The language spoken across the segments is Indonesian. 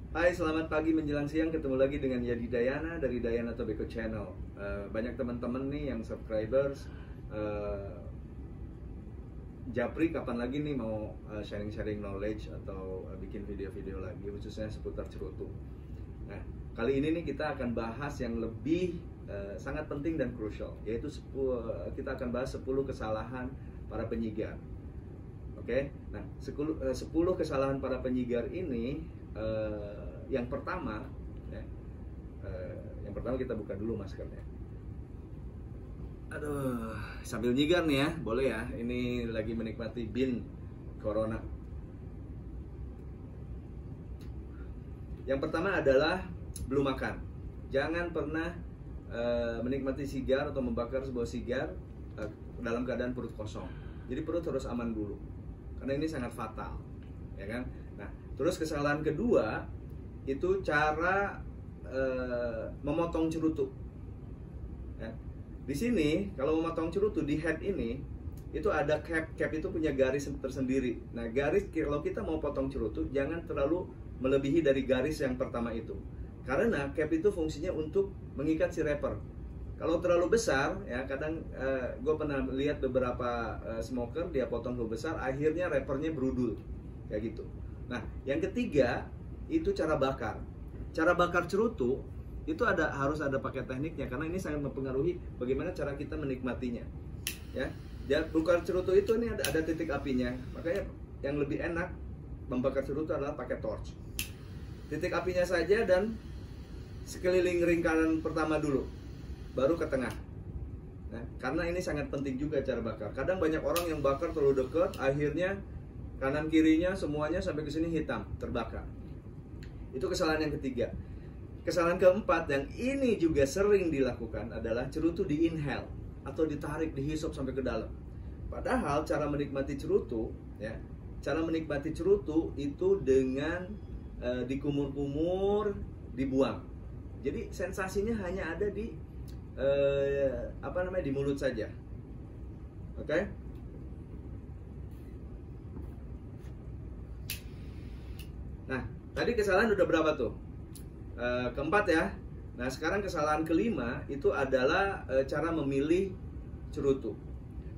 Hai, selamat pagi menjelang siang. Ketemu lagi dengan Yadi Dayana dari Dayana Tobacco Channel. Banyak teman-teman nih yang subscribers. Japri kapan lagi nih mau sharing-sharing knowledge atau bikin video-video lagi khususnya seputar cerutu. Nah, kali ini nih kita akan bahas yang lebih sangat penting dan krusial, yaitu kita akan bahas 10 kesalahan para penyigar. Oke, nah 10 kesalahan para penyigar ini, yang pertama, ya, yang pertama kita buka dulu maskernya. Aduh, sambil nyigar nih ya, boleh ya. Ini lagi menikmati bin corona. Yang pertama adalah belum makan. Jangan pernah menikmati sigar atau membakar sebuah sigar dalam keadaan perut kosong. Jadi perut harus aman dulu, karena ini sangat fatal, ya kan? Nah, terus kesalahan kedua itu cara memotong cerutu. Ya. Di sini kalau memotong cerutu di head ini itu ada cap itu punya garis tersendiri. Nah, garis kalau kita mau potong cerutu jangan terlalu melebihi dari garis yang pertama itu, karena cap itu fungsinya untuk mengikat si wrapper. Kalau terlalu besar, ya kadang gue pernah lihat beberapa smoker dia potong terlalu besar, akhirnya wrappernya berudul kayak gitu. Nah, yang ketiga itu cara bakar. Cara bakar cerutu itu harus ada pakai tekniknya, karena ini sangat mempengaruhi bagaimana cara kita menikmatinya. Ya, bakar cerutu itu ini ada titik apinya, makanya yang lebih enak membakar cerutu adalah pakai torch. Titik apinya saja dan sekeliling ring kanan pertama dulu, baru ke tengah. Nah, karena ini sangat penting juga cara bakar. Kadang banyak orang yang bakar terlalu dekat, akhirnya kanan kirinya semuanya sampai ke sini hitam, terbakar. Itu kesalahan yang ketiga. Kesalahan keempat yang ini juga sering dilakukan adalah cerutu di inhale atau ditarik, dihisap sampai ke dalam. Padahal cara menikmati cerutu, ya, cara menikmati cerutu itu dengan dikumur-kumur, dibuang. Jadi sensasinya hanya ada di di mulut saja. Oke? Nah, tadi kesalahan udah berapa tuh? Keempat ya. Nah, sekarang kesalahan kelima itu adalah cara memilih cerutu.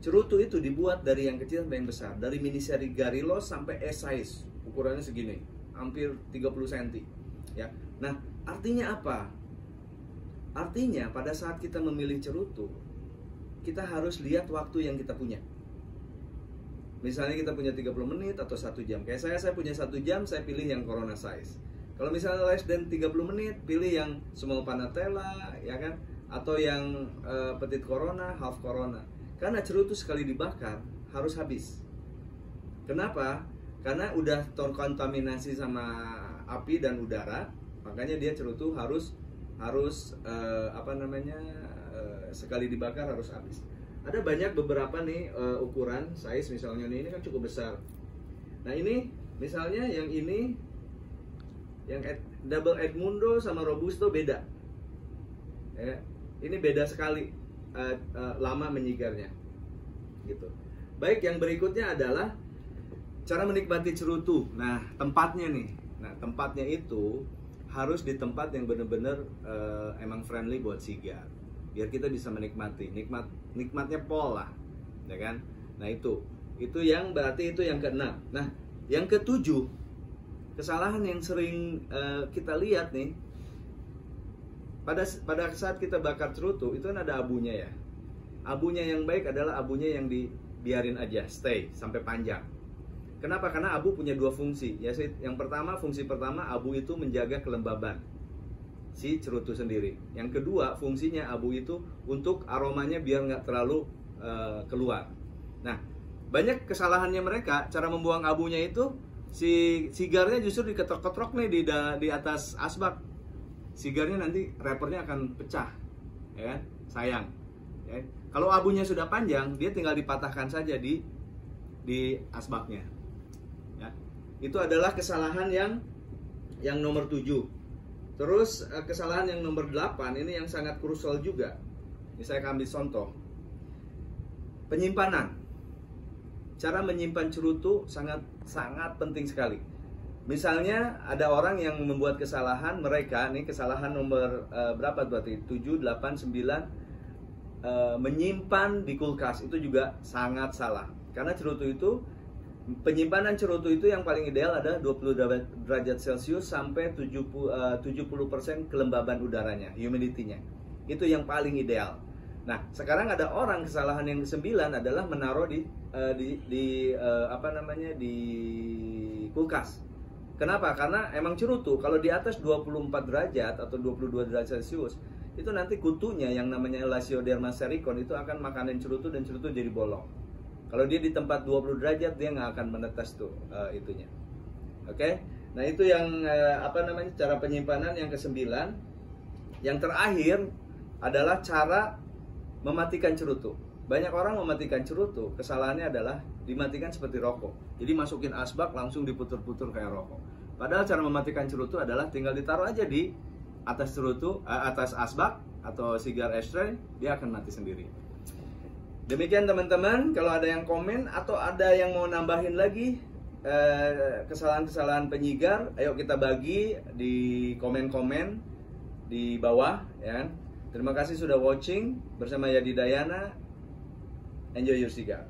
Cerutu itu dibuat dari yang kecil sampai yang besar, dari mini seri Garillos sampai S size, ukurannya segini, hampir 30 cm. Ya. Nah, artinya apa? Artinya pada saat kita memilih cerutu, kita harus lihat waktu yang kita punya. Misalnya kita punya 30 menit atau 1 jam. Kayak saya punya 1 jam, saya pilih yang Corona size. Kalau misalnya less than 30 menit, pilih yang small Panatella, ya kan? Atau yang petit Corona, half Corona. Karena cerutu sekali dibakar harus habis. Kenapa? Karena udah terkontaminasi sama api dan udara, makanya dia cerutu harus sekali dibakar harus habis. Ada banyak beberapa nih ukuran size, misalnya ini kan cukup besar. Nah, ini misalnya yang ini yang double Edmundo sama Robusto beda. Ya, ini beda sekali lama menyigarnya. Gitu. Baik, yang berikutnya adalah cara menikmati cerutu. Nah, tempatnya nih. Nah, tempatnya itu harus di tempat yang benar-benar emang friendly buat sigar, biar kita bisa menikmati. Nikmatnya pol lah, ya kan? Nah, itu yang berarti itu yang keenam. Nah, yang ketujuh, kesalahan yang sering kita lihat nih, pada saat kita bakar cerutu itu kan ada abunya ya. Abunya yang baik adalah abunya yang dibiarin aja stay sampai panjang. Kenapa? Karena abu punya dua fungsi. Ya, yang pertama, fungsi pertama, abu itu menjaga kelembaban si cerutu sendiri. Yang kedua, fungsinya abu itu untuk aromanya biar nggak terlalu keluar. Nah, banyak kesalahannya mereka, cara membuang abunya itu, si sigarnya justru diketrok-ketrok nih di atas asbak. Sigarnya nanti wrappernya akan pecah, ya kan? Sayang. Ya. Kalau abunya sudah panjang, dia tinggal dipatahkan saja di asbaknya. Ya. Itu adalah kesalahan yang nomor 7. Terus kesalahan yang nomor 8 ini yang sangat krusial juga. Ini saya ambil contoh. Penyimpanan. Cara menyimpan cerutu sangat penting sekali. Misalnya ada orang yang membuat kesalahan, mereka nih kesalahan nomor berapa berarti? 7, 8, 9 menyimpan di kulkas, itu juga sangat salah. Karena cerutu itu, penyimpanan cerutu itu yang paling ideal adalah 20 derajat Celcius sampai 70% kelembaban udaranya, humidity-nya. Itu yang paling ideal. Nah, sekarang ada orang kesalahan yang ke-9 adalah menaruh di kulkas. Kenapa? Karena emang cerutu kalau di atas 24 derajat atau 22 derajat Celcius, itu nanti kutunya yang namanya Elasioderma sericon itu akan makanin cerutu dan cerutu jadi bolong. Kalau dia di tempat 20 derajat dia nggak akan menetes tuh itunya. Oke? Nah, itu yang cara penyimpanan yang ke-9. Yang terakhir adalah cara mematikan cerutu. Banyak orang mematikan cerutu, kesalahannya adalah dimatikan seperti rokok. Jadi masukin asbak langsung diputur-putur kayak rokok. Padahal cara mematikan cerutu adalah tinggal ditaruh aja di atas cerutu, atas asbak atau sigar ashtray, dia akan mati sendiri. Demikian teman-teman, kalau ada yang komen atau ada yang mau nambahin lagi kesalahan-kesalahan penyigar, ayo kita bagi di komen-komen di bawah ya. Terima kasih sudah watching bersama Yadi Dayana. Enjoy your cigar.